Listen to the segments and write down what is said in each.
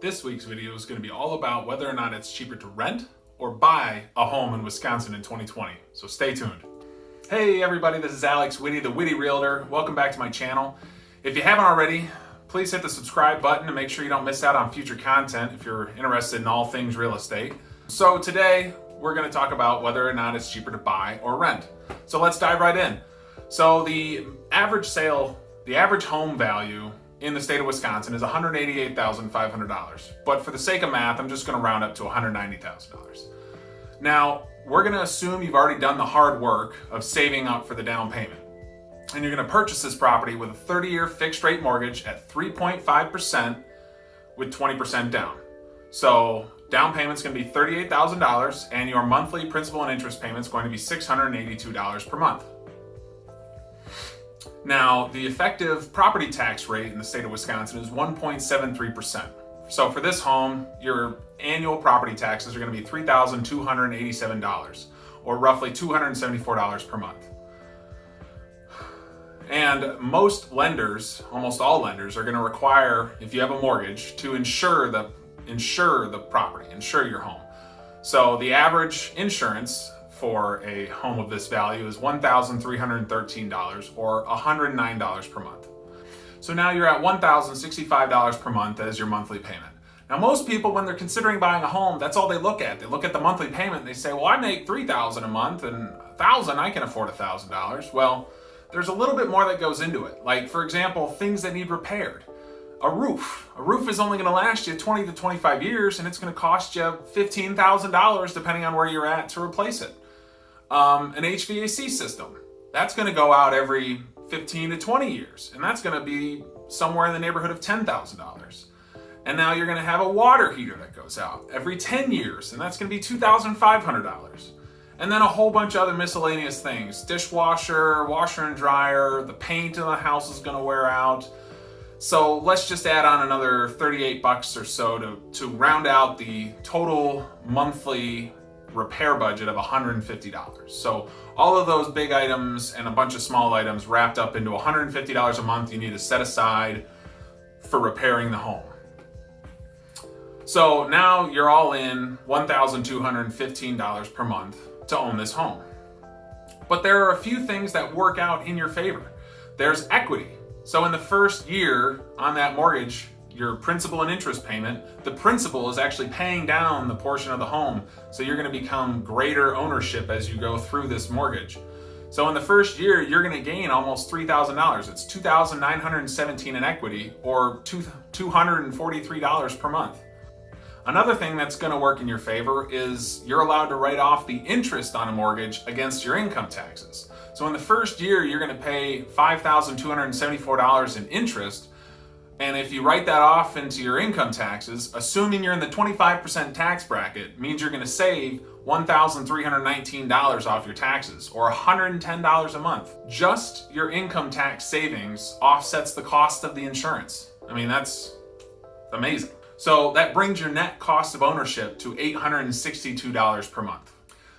This week's video is going to be all about whether or not it's cheaper to rent or buy a home in Wisconsin in 2020. So stay tuned. Hey everybody, this is Alex Witty, the Witty Realtor. Welcome back to my channel. If you haven't already, please hit the subscribe button to make sure you don't miss out on future content if you're interested in all things real estate. So today we're going to talk about whether or not it's cheaper to buy or rent. So let's dive right in. So the average home value in the state of Wisconsin is $188,500. But for the sake of math, I'm just going to round up to $190,000. Now, we're going to assume you've already done the hard work of saving up for the down payment. And you're going to purchase this property with a 30-year fixed rate mortgage at 3.5% with 20% down. So down payment's going to be $38,000 and your monthly principal and interest payment's going to be $682 per month. Now, the effective property tax rate in the state of Wisconsin is 1.73%. So for this home, your annual property taxes are going to be $3,287, or roughly $274 per month. And most lenders, almost all lenders, are going to require, if you have a mortgage, to insure the property, insure your home. So the average insurance for a home of this value is $1,313 or $109 per month. So now you're at $1,065 per month as your monthly payment. Now most people, when they're considering buying a home, that's all they look at. They look at the monthly payment and they say, well, I make $3,000 a month and $1,000, I can afford $1,000. Well, there's a little bit more that goes into it. Like, for example, things that need repaired. A roof. A roof is only going to last you 20 to 25 years and it's going to cost you $15,000 depending on where you're at to replace it. An HVAC system, that's going to go out every 15 to 20 years, and that's going to be somewhere in the neighborhood of $10,000. And now you're going to have a water heater that goes out every 10 years, and that's going to be $2,500. And then a whole bunch of other miscellaneous things, dishwasher, washer and dryer, the paint in the house is going to wear out. So let's just add on another $38 or so to round out the total monthly repair budget of $150. So all of those big items and a bunch of small items wrapped up into $150 a month you need to set aside for repairing the home. So now you're all in $1,215 per month to own this home. But there are a few things that work out in your favor. There's equity. So in the first year on that mortgage, your principal and interest payment, the principal is actually paying down the portion of the home. So you're going to become greater ownership as you go through this mortgage. So in the first year, you're going to gain almost $3,000. It's $2,917 in equity, or $243 per month. Another thing that's going to work in your favor is you're allowed to write off the interest on a mortgage against your income taxes. So in the first year, you're going to pay $5,274 in interest. And if you write that off into your income taxes, assuming you're in the 25% tax bracket, means you're going to save $1,319 off your taxes, or $110 a month. Just your income tax savings offsets the cost of the insurance. I mean, that's amazing. So that brings your net cost of ownership to $862 per month.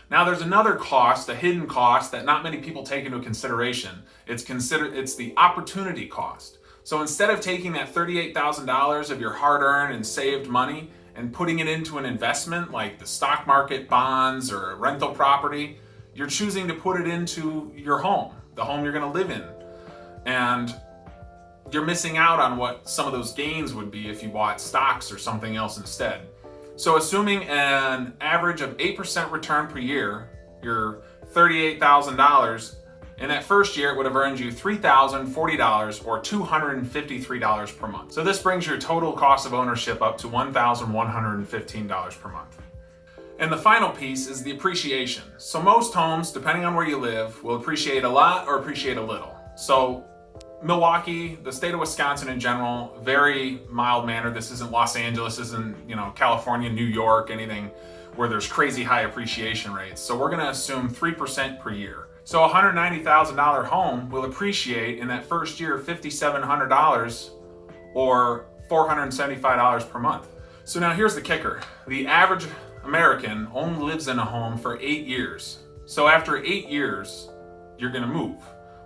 Now there's another cost, a hidden cost that not many people take into consideration. It's the opportunity cost. So instead of taking that $38,000 of your hard-earned and saved money and putting it into an investment like the stock market, bonds, or a rental property, you're choosing to put it into your home, the home you're going to live in. And you're missing out on what some of those gains would be if you bought stocks or something else instead. So assuming an average of 8% return per year, your $38,000, in that first year, it would have earned you $3,040 or $253 per month. So this brings your total cost of ownership up to $1,115 per month. And the final piece is the appreciation. So most homes, depending on where you live, will appreciate a lot or appreciate a little. So Milwaukee, the state of Wisconsin in general, very mild mannered. This isn't Los Angeles, isn't California, New York, anything where there's crazy high appreciation rates. So we're going to assume 3% per year. So a $190,000 home will appreciate in that first year $5,700 or $475 per month. So now here's the kicker. The average American only lives in a home for 8 years. So after 8 years, you're going to move.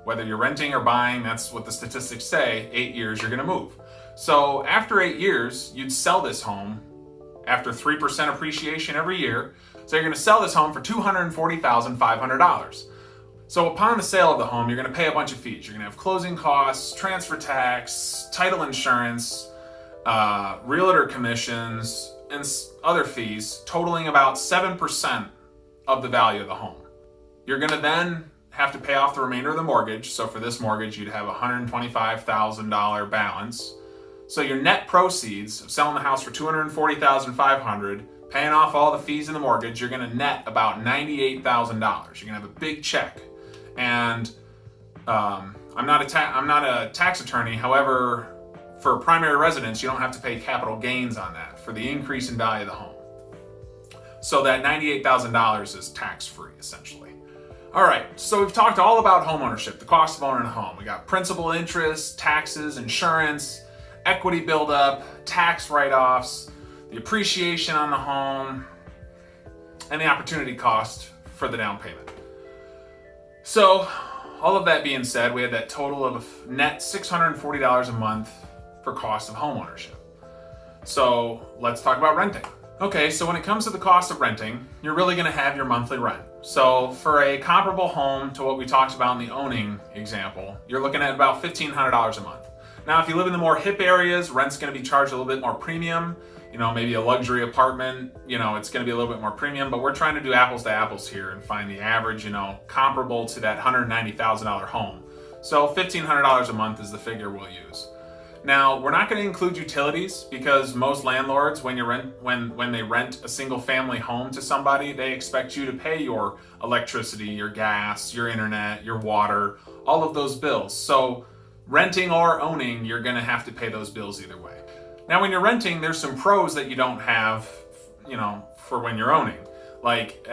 Whether you're renting or buying, that's what the statistics say, 8 years you're going to move. So after 8 years, you'd sell this home after 3% appreciation every year. So you're going to sell this home for $240,500. So upon the sale of the home, you're going to pay a bunch of fees. You're going to have closing costs, transfer tax, title insurance, realtor commissions, and other fees totaling about 7% of the value of the home. You're going to then have to pay off the remainder of the mortgage. So for this mortgage, you'd have a $125,000 balance. So your net proceeds of selling the house for $240,500, paying off all the fees in the mortgage, you're going to net about $98,000. You're going to have a big check. And I'm not a tax attorney. However, for primary residence, you don't have to pay capital gains on that for the increase in value of the home. So that $98,000 is tax-free, essentially. All right, so we've talked all about home ownership, the cost of owning a home. We got principal, interest, taxes, insurance, equity buildup, tax write-offs, the appreciation on the home, and the opportunity cost for the down payment. So all of that being said, we had that total of net $640 a month for cost of home ownership. So let's talk about renting. Okay, so when it comes to the cost of renting, you're really going to have your monthly rent. So for a comparable home to what we talked about in the owning example, you're looking at about $1,500 a month. Now, if you live in the more hip areas, rent's going to be charged a little bit more premium. Maybe a luxury apartment, it's going to be a little bit more premium, but we're trying to do apples to apples here and find the average, comparable to that $190,000 home. So $1,500 a month is the figure we'll use. Now, we're not going to include utilities because most landlords, when they rent a single family home to somebody, they expect you to pay your electricity, your gas, your internet, your water, all of those bills. So renting or owning, you're going to have to pay those bills either way. Now, when you're renting, there's some pros that you don't have, for when you're owning. Like,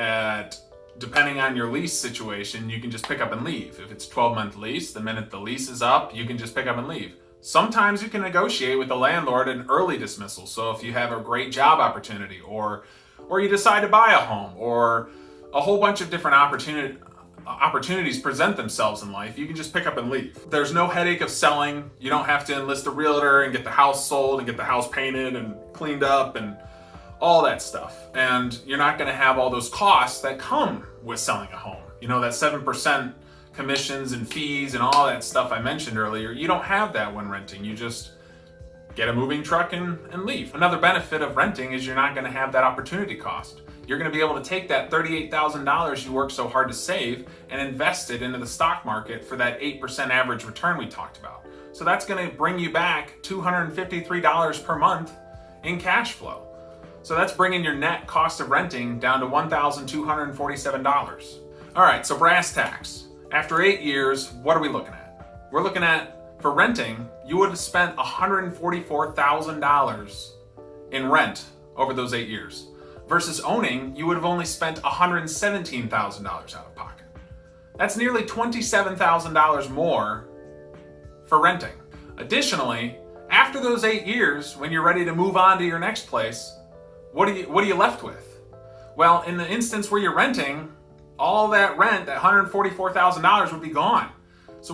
depending on your lease situation, you can just pick up and leave. If it's a 12-month lease, the minute the lease is up, you can just pick up and leave. Sometimes you can negotiate with the landlord an early dismissal. So if you have a great job opportunity, or you decide to buy a home, or a whole bunch of different opportunities present themselves in life, you can just pick up and leave. There's no headache of selling. You don't have to enlist a realtor and get the house sold and get the house painted and cleaned up and all that stuff. And you're not going to have all those costs that come with selling a home. That 7% commissions and fees and all that stuff I mentioned earlier. You don't have that when renting. You just get a moving truck and leave. Another benefit of renting is you're not going to have that opportunity cost. You're going to be able to take that $38,000 you worked so hard to save and invest it into the stock market for that 8% average return we talked about. So that's going to bring you back $253 per month in cash flow. So that's bringing your net cost of renting down to $1,247. All right, so brass tacks. After 8 years, what are we looking at? We're looking at, for renting, you would have spent $144,000 in rent over those 8 years. Versus owning, you would have only spent $117,000 out of pocket. That's nearly $27,000 more for renting. Additionally, after those 8 years, when you're ready to move on to your next place, what are you left with? Well, in the instance where you're renting, all that rent, that $144,000 would be gone. So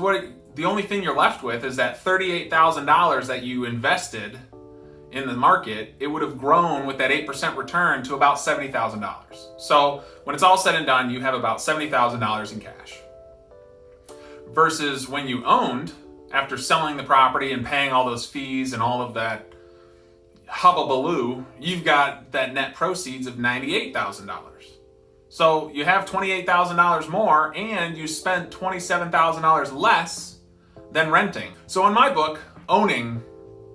the only thing you're left with is that $38,000 that you invested in the market. It would have grown with that 8% return to about $70,000. So when it's all said and done, you have about $70,000 in cash. Versus when you owned, after selling the property and paying all those fees and all of that hubbubaloo, you've got that net proceeds of $98,000. So you have $28,000 more and you spent $27,000 less than renting. So in my book, owning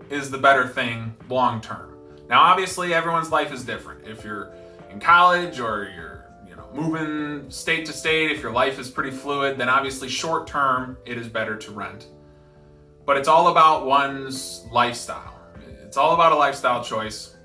is the better thing long term. Now, obviously, everyone's life is different. If you're in college or you're moving state to state, if your life is pretty fluid, then obviously short term, it is better to rent. But it's all about one's lifestyle. It's all about a lifestyle choice.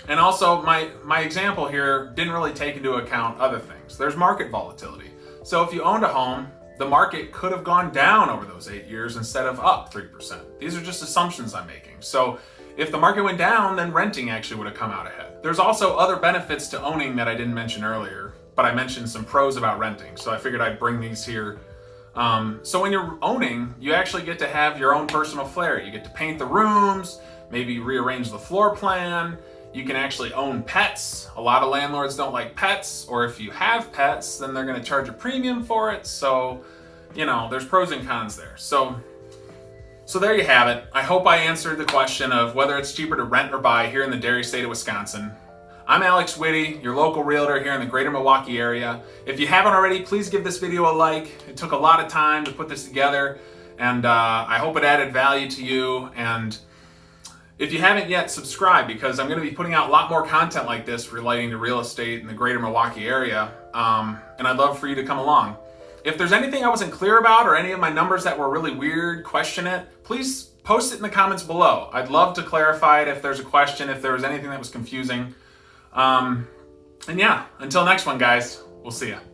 And also, my example here didn't really take into account other things. There's market volatility. So if you owned a home, the market could have gone down over those 8 years instead of up 3%. These are just assumptions I'm making. So if the market went down, then renting actually would have come out ahead. There's also other benefits to owning that I didn't mention earlier, but I mentioned some pros about renting. So I figured I'd bring these here. So when you're owning, you actually get to have your own personal flair. You get to paint the rooms, maybe rearrange the floor plan. You can actually own pets. A lot of landlords don't like pets, or if you have pets, then they're gonna charge a premium for it. So, you know, there's pros and cons there. So there you have it. I hope I answered the question of whether it's cheaper to rent or buy here in the dairy state of Wisconsin. I'm Alex Witty, your local realtor here in the greater Milwaukee area. If you haven't already, please give this video a like. It took a lot of time to put this together, and I hope it added value to you. And if you haven't yet, subscribe, because I'm going to be putting out a lot more content like this relating to real estate in the greater Milwaukee area, and I'd love for you to come along. If there's anything I wasn't clear about or any of my numbers that were really weird, question it, please post it in the comments below. I'd love to clarify it if there's a question, if there was anything that was confusing. And yeah, until next one, guys, we'll see ya.